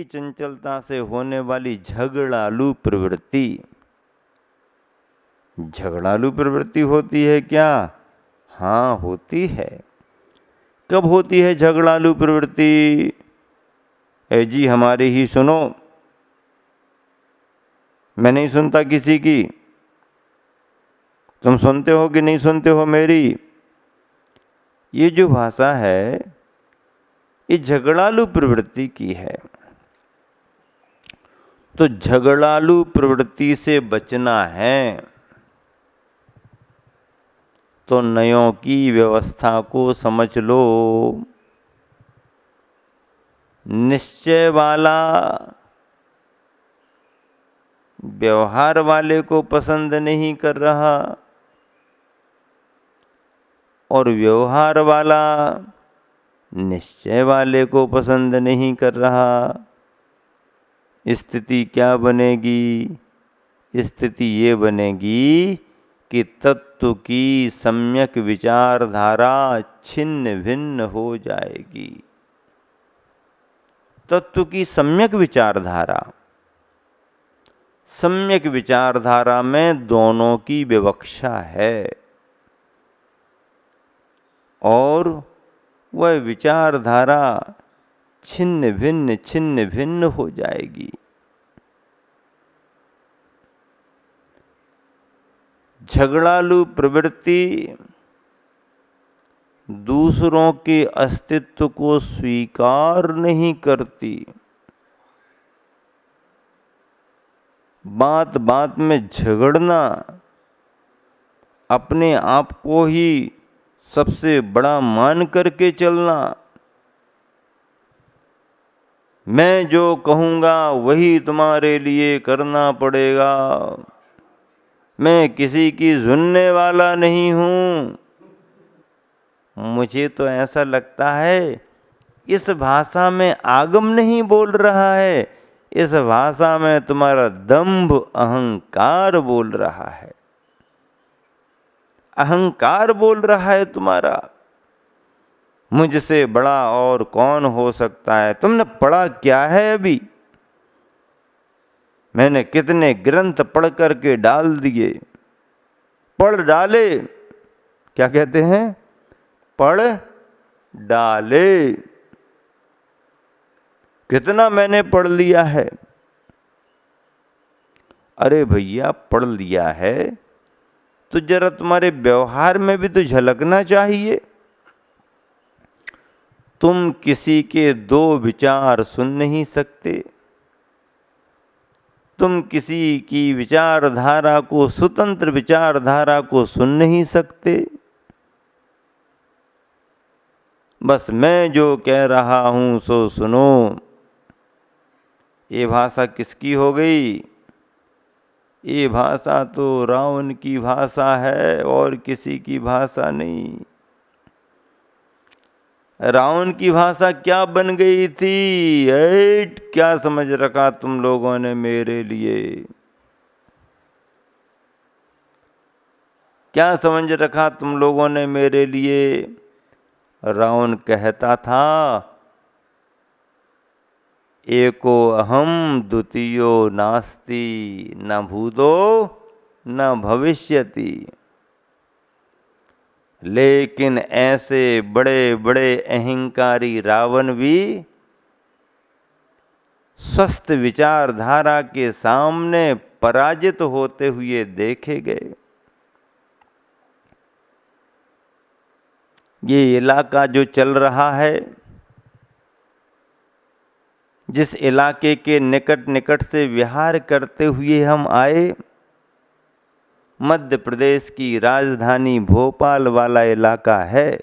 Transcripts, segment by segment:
चंचलता से होने वाली झगड़ालू प्रवृत्ति। झगड़ालू प्रवृत्ति होती है क्या? हाँ, होती है। कब होती है झगड़ालू प्रवृत्ति? ए जी, हमारी ही सुनो, मैं नहीं सुनता किसी की। तुम सुनते हो कि नहीं सुनते हो मेरी? ये जो भाषा है ये झगड़ालू प्रवृत्ति की है। तो झगड़ालू प्रवृत्ति से बचना है तो नयों की व्यवस्था को समझ लो। निश्चय वाला व्यवहार वाले को पसंद नहीं कर रहा और व्यवहार वाला निश्चय वाले को पसंद नहीं कर रहा। स्थिति क्या बनेगी? स्थिति ये बनेगी कि तत्व की सम्यक विचारधारा छिन्न भिन्न हो जाएगी। तत्व की सम्यक विचारधारा, सम्यक विचारधारा में दोनों की विवक्षा है और वह विचारधारा छिन्न भिन्न हो जाएगी। झगड़ालू प्रवृत्ति दूसरों के अस्तित्व को स्वीकार नहीं करती। बात बात में झगड़ना, अपने आप को ही सबसे बड़ा मान करके चलना, मैं जो कहूँगा वही तुम्हारे लिए करना पड़ेगा, मैं किसी की सुनने वाला नहीं हूँ। मुझे तो ऐसा लगता है इस भाषा में आगम नहीं बोल रहा है, इस भाषा में तुम्हारा दंभ अहंकार बोल रहा है। अहंकार बोल रहा है तुम्हारा। मुझसे बड़ा और कौन हो सकता है? तुमने पढ़ा क्या है अभी? मैंने कितने ग्रंथ पढ़ करके डाल दिए। पढ़ डाले, क्या कहते हैं? पढ़ डाले। कितना मैंने पढ़ लिया है? अरे भैया, पढ़ लिया है तो जरा तुम्हारे व्यवहार में भी तो झलकना चाहिए। तुम किसी के दो विचार सुन नहीं सकते, तुम किसी की विचारधारा को, स्वतंत्र विचारधारा को सुन नहीं सकते। बस मैं जो कह रहा हूं सो सुनो। ये भाषा किसकी हो गई? ये भाषा तो रावण की भाषा है और किसी की भाषा नहीं। रावण की भाषा क्या बन गई थी? ऐट, क्या समझ रखा तुम लोगों ने मेरे लिए? क्या समझ रखा तुम लोगों ने मेरे लिए? रावण कहता था, एको अहम द्वितीयो नास्ति, न भूतो न भविष्यति। लेकिन ऐसे बड़े बड़े अहंकारी रावण भी स्वस्थ विचारधारा के सामने पराजित होते हुए देखे गए। ये इलाका जो चल रहा है, जिस इलाके के निकट निकट से विहार करते हुए हम आए, मध्य प्रदेश की राजधानी भोपाल वाला इलाका है।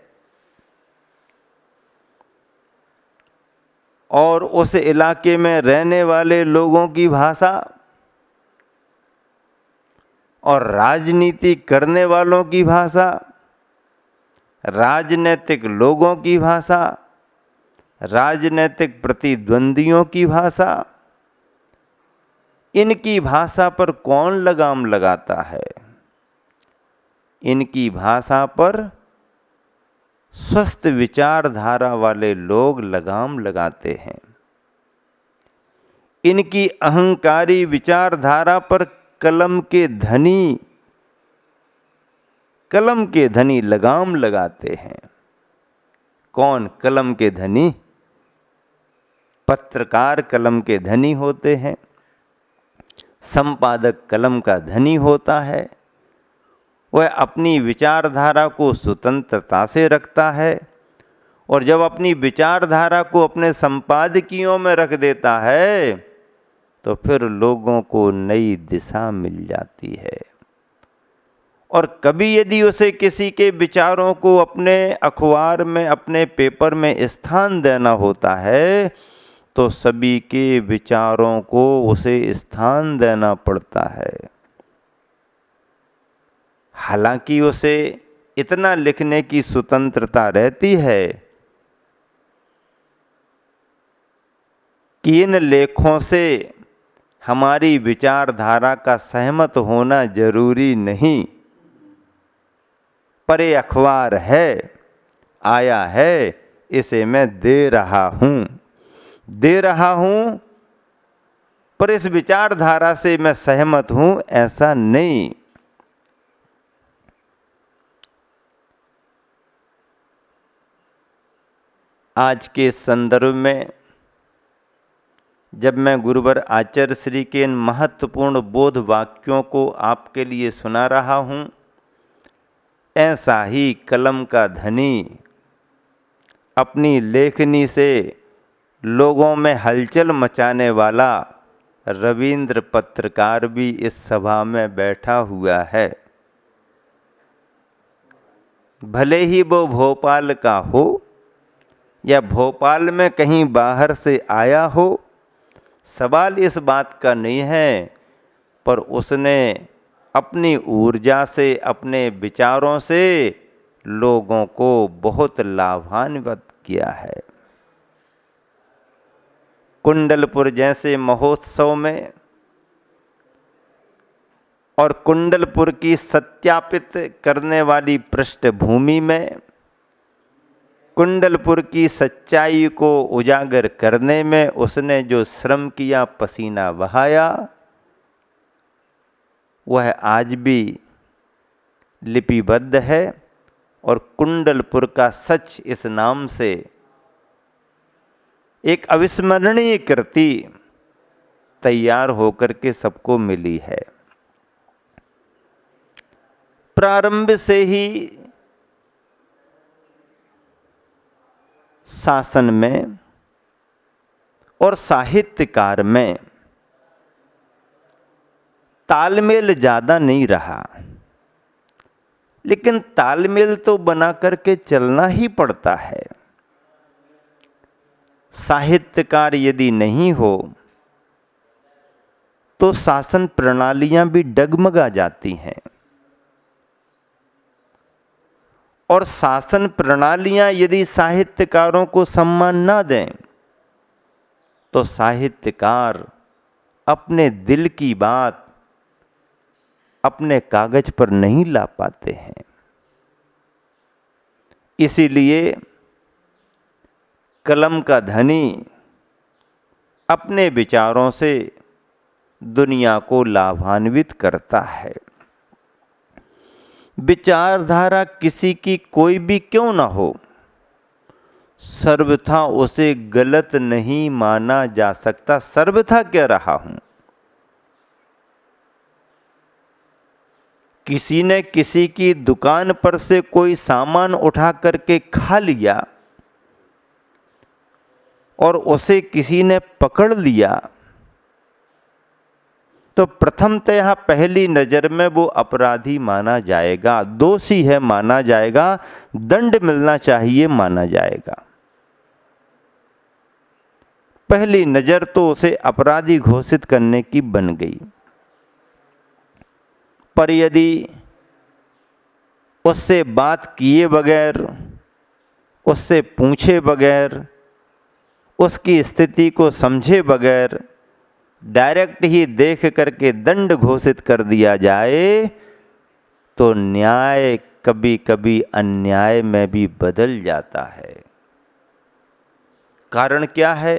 और उस इलाके में रहने वाले लोगों की भाषा और राजनीति करने वालों की भाषा, राजनैतिक लोगों की भाषा, राजनैतिक प्रतिद्वंदियों की भाषा, इनकी भाषा पर कौन लगाम लगाता है? इनकी भाषा पर स्वस्थ विचारधारा वाले लोग लगाम लगाते हैं। इनकी अहंकारी विचारधारा पर कलम के धनी लगाम लगाते हैं। कौन कलम के धनी? पत्रकार कलम के धनी होते हैं, संपादक कलम का धनी होता है। वह अपनी विचारधारा को स्वतंत्रता से रखता है और जब अपनी विचारधारा को अपने संपादकियों में रख देता है तो फिर लोगों को नई दिशा मिल जाती है। और कभी यदि उसे किसी के विचारों को अपने अखबार में, अपने पेपर में स्थान देना होता है तो सभी के विचारों को उसे स्थान देना पड़ता है। हालांकि उसे इतना लिखने की स्वतंत्रता रहती है कि इन लेखों से हमारी विचारधारा का सहमत होना जरूरी नहीं, पर ये अखबार है, आया है, इसे मैं दे रहा हूं, पर इस विचारधारा से मैं सहमत हूं ऐसा नहीं। आज के संदर्भ में जब मैं गुरुवर आचार्य श्री के इन महत्वपूर्ण बोध वाक्यों को आपके लिए सुना रहा हूं, ऐसा ही कलम का धनी अपनी लेखनी से लोगों में हलचल मचाने वाला रविंद्र पत्रकार भी इस सभा में बैठा हुआ है। भले ही वो भोपाल का हो या भोपाल में कहीं बाहर से आया हो, सवाल इस बात का नहीं है, पर उसने अपनी ऊर्जा से, अपने विचारों से लोगों को बहुत लाभान्वित किया है। कुंडलपुर जैसे महोत्सव में और कुंडलपुर की सत्यापित करने वाली पृष्ठभूमि में, कुंडलपुर की सच्चाई को उजागर करने में उसने जो श्रम किया, पसीना बहाया, वह आज भी लिपिबद्ध है और कुंडलपुर का सच इस नाम से एक अविस्मरणीय कृति तैयार होकर के सबको मिली है। प्रारंभ से ही शासन में और साहित्यकार में तालमेल ज़्यादा नहीं रहा, लेकिन तालमेल तो बना करके चलना ही पड़ता है। साहित्यकार यदि नहीं हो तो शासन प्रणालियां भी डगमगा जाती हैं और शासन प्रणालियां यदि साहित्यकारों को सम्मान ना दें तो साहित्यकार अपने दिल की बात अपने कागज पर नहीं ला पाते हैं। इसीलिए कलम का धनी अपने विचारों से दुनिया को लाभान्वित करता है। विचारधारा किसी की कोई भी क्यों ना हो, सर्वथा उसे गलत नहीं माना जा सकता। सर्वथा कह रहा हूं, किसी ने किसी की दुकान पर से कोई सामान उठा करके खा लिया और उसे किसी ने पकड़ लिया तो प्रथमतः पहली नजर में वो अपराधी माना जाएगा, दोषी है माना जाएगा, दंड मिलना चाहिए माना जाएगा। पहली नजर तो उसे अपराधी घोषित करने की बन गई। पर यदि उससे बात किए बगैर, उससे पूछे बगैर, उसकी स्थिति को समझे बगैर डायरेक्ट ही देख करके दंड घोषित कर दिया जाए तो न्याय कभी कभी अन्याय में भी बदल जाता है। कारण क्या है?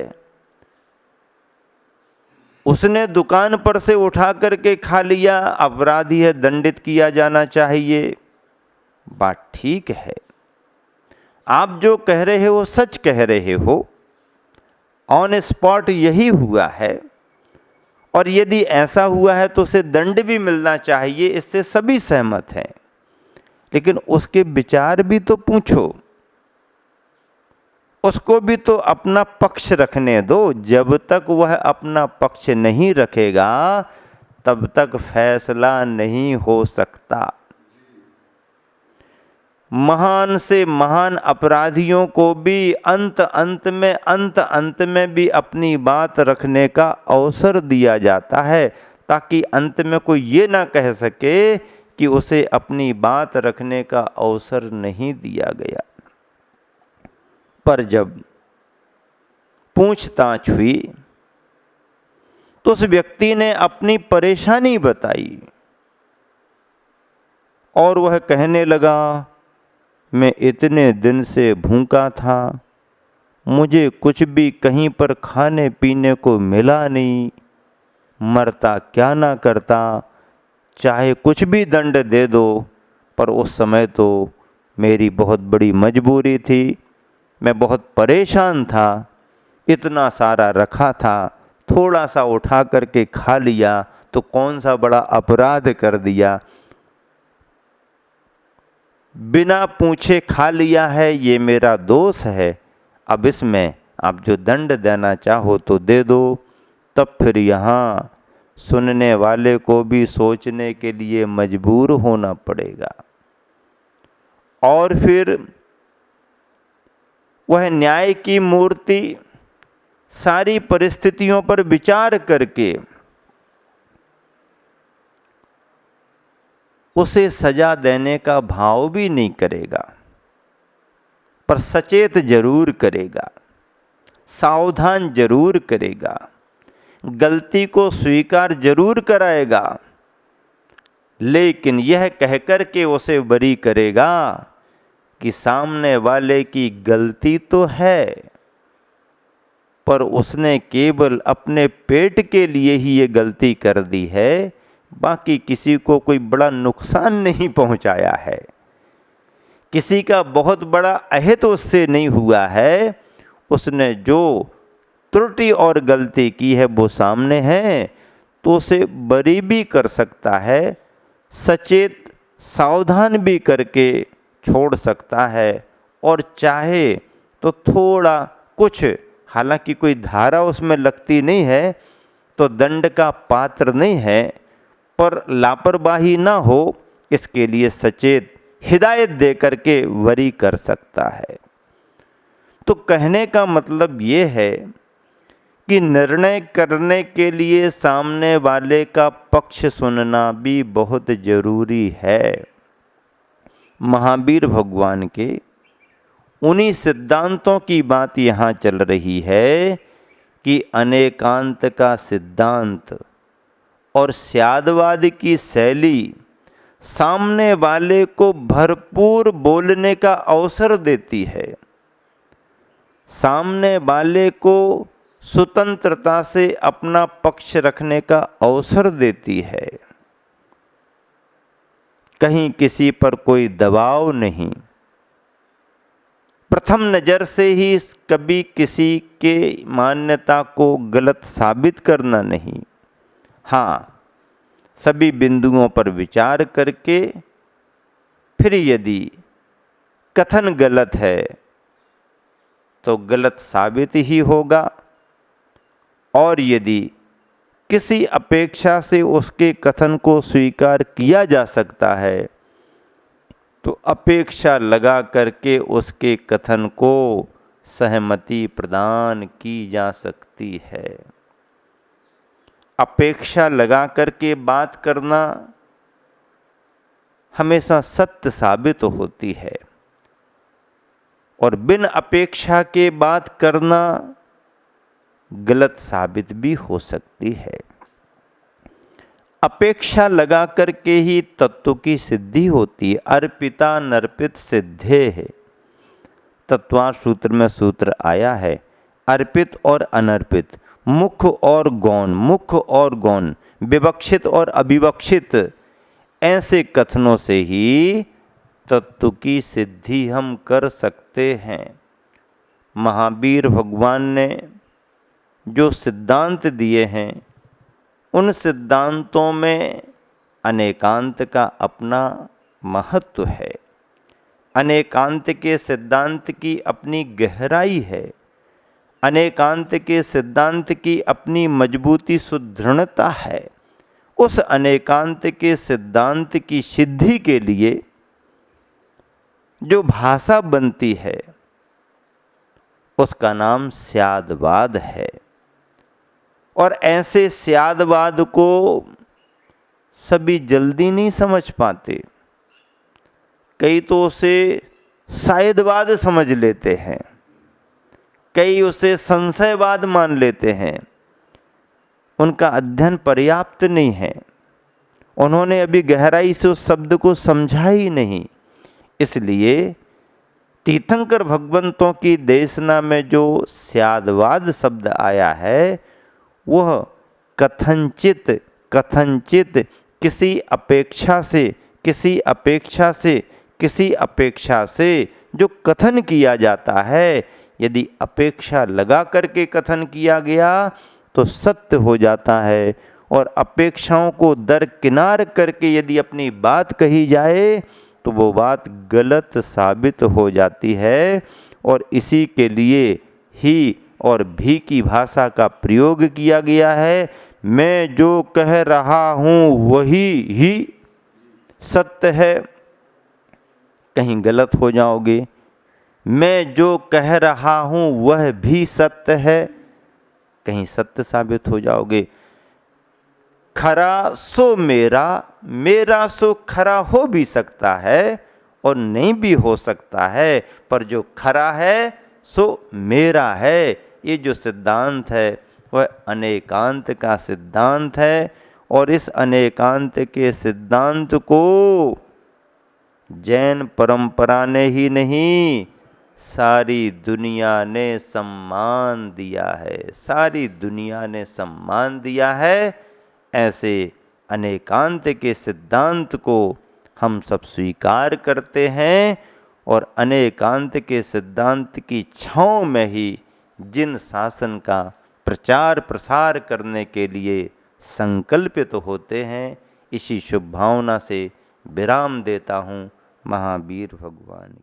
उसने दुकान पर से उठा करके खा लिया, अपराधी है, दंडित किया जाना चाहिए। बात ठीक है, आप जो कह रहे हो सच कह रहे हो, ऑन स्पॉट यही हुआ है, और यदि ऐसा हुआ है तो उसे दंड भी मिलना चाहिए, इससे सभी सहमत हैं। लेकिन उसके विचार भी तो पूछो, उसको भी तो अपना पक्ष रखने दो। जब तक वह अपना पक्ष नहीं रखेगा तब तक फैसला नहीं हो सकता। महान से महान अपराधियों को भी अंत में भी अपनी बात रखने का अवसर दिया जाता है, ताकि अंत में कोई ये ना कह सके कि उसे अपनी बात रखने का अवसर नहीं दिया गया। पर जब पूछताछ हुई तो उस व्यक्ति ने अपनी परेशानी बताई और वह कहने लगा, मैं इतने दिन से भूखा था, मुझे कुछ भी कहीं पर खाने पीने को मिला नहीं, मरता क्या ना करता, चाहे कुछ भी दंड दे दो, पर उस समय तो मेरी बहुत बड़ी मजबूरी थी, मैं बहुत परेशान था, इतना सारा रखा था, थोड़ा सा उठा करके खा लिया तो कौन सा बड़ा अपराध कर दिया, बिना पूछे खा लिया है, ये मेरा दोष है, अब इसमें आप जो दंड देना चाहो तो दे दो। तब फिर यहाँ सुनने वाले को भी सोचने के लिए मजबूर होना पड़ेगा, और फिर वह न्याय की मूर्ति सारी परिस्थितियों पर विचार करके उसे सजा देने का भाव भी नहीं करेगा, पर सचेत जरूर करेगा, सावधान जरूर करेगा, गलती को स्वीकार जरूर कराएगा, लेकिन यह कहकर के उसे बरी करेगा कि सामने वाले की गलती तो है, पर उसने केवल अपने पेट के लिए ही ये गलती कर दी है, बाकी किसी को कोई बड़ा नुकसान नहीं पहुंचाया है, किसी का बहुत बड़ा अहित उससे नहीं हुआ है। उसने जो त्रुटि और गलती की है वो सामने है, तो उसे बरी भी कर सकता है, सचेत सावधान भी करके छोड़ सकता है, और चाहे तो थोड़ा कुछ, हालांकि कोई धारा उसमें लगती नहीं है तो दंड का पात्र नहीं है, पर लापरवाही ना हो इसके लिए सचेत हिदायत दे करके वरी कर सकता है। तो कहने का मतलब ये है कि निर्णय करने के लिए सामने वाले का पक्ष सुनना भी बहुत जरूरी है। महावीर भगवान के उन्हीं सिद्धांतों की बात यहाँ चल रही है कि अनेकांत का सिद्धांत और स्यादवाद की शैली सामने वाले को भरपूर बोलने का अवसर देती है, सामने वाले को स्वतंत्रता से अपना पक्ष रखने का अवसर देती है, कहीं किसी पर कोई दबाव नहीं, प्रथम नज़र से ही कभी किसी के मान्यता को गलत साबित करना नहीं। हाँ, सभी बिंदुओं पर विचार करके फिर यदि कथन गलत है तो गलत साबित ही होगा, और यदि किसी अपेक्षा से उसके कथन को स्वीकार किया जा सकता है तो अपेक्षा लगा करके उसके कथन को सहमति प्रदान की जा सकती है। अपेक्षा लगा करके बात करना हमेशा सत्य साबित होती है, और बिन अपेक्षा के बात करना गलत साबित भी हो सकती है। अपेक्षा लगा करके ही तत्व की सिद्धि होती है। अर्पिता नर्पित सिद्धे है, तत्वार सूत्र में सूत्र आया है, अर्पित और अनर्पित मुख्य और गौण, मुख्य और गौण, विवक्षित और अविवक्षित, ऐसे कथनों से ही तत्व की सिद्धि हम कर सकते हैं। महावीर भगवान ने जो सिद्धांत दिए हैं, उन सिद्धांतों में अनेकांत का अपना महत्व है। अनेकांत के सिद्धांत की अपनी गहराई है। अनेकांत के सिद्धांत की अपनी मजबूती, सुदृढ़ता है। उस अनेकांत के सिद्धांत की सिद्धि के लिए जो भाषा बनती है, उसका नाम स्यादवाद है। और ऐसे स्यादवाद को सभी जल्दी नहीं समझ पाते। कई तो उसे शायदवाद समझ लेते हैं, कई उसे संशयवाद मान लेते हैं। उनका अध्ययन पर्याप्त नहीं है, उन्होंने अभी गहराई से उस शब्द को समझा ही नहीं। इसलिए तीर्थंकर भगवंतों की देशना में जो स्यादवाद शब्द आया है, वह कथनचित कथनचित किसी अपेक्षा से, किसी अपेक्षा से, किसी अपेक्षा से जो कथन किया जाता है, यदि अपेक्षा लगा करके कथन किया गया तो सत्य हो जाता है। और अपेक्षाओं को दरकिनार करके यदि अपनी बात कही जाए तो वो बात गलत साबित हो जाती है। और इसी के लिए ही और भी की भाषा का प्रयोग किया गया है। मैं जो कह रहा हूँ वही ही सत्य है, कहीं गलत हो जाओगे। मैं जो कह रहा हूँ वह भी सत्य है, कहीं सत्य साबित हो जाओगे। खरा सो मेरा, मेरा सो खरा हो भी सकता है और नहीं भी हो सकता है, पर जो खरा है सो मेरा है। ये जो सिद्धांत है वह अनेकांत का सिद्धांत है। और इस अनेकांत के सिद्धांत को जैन परंपरा ने ही नहीं, सारी दुनिया ने सम्मान दिया है, सारी दुनिया ने सम्मान दिया है। ऐसे अनेकांत के सिद्धांत को हम सब स्वीकार करते हैं और अनेकांत के सिद्धांत की छाँव में ही जिन शासन का प्रचार प्रसार करने के लिए संकल्पित होते हैं, इसी शुभ भावना से विराम देता हूँ। महावीर भगवान।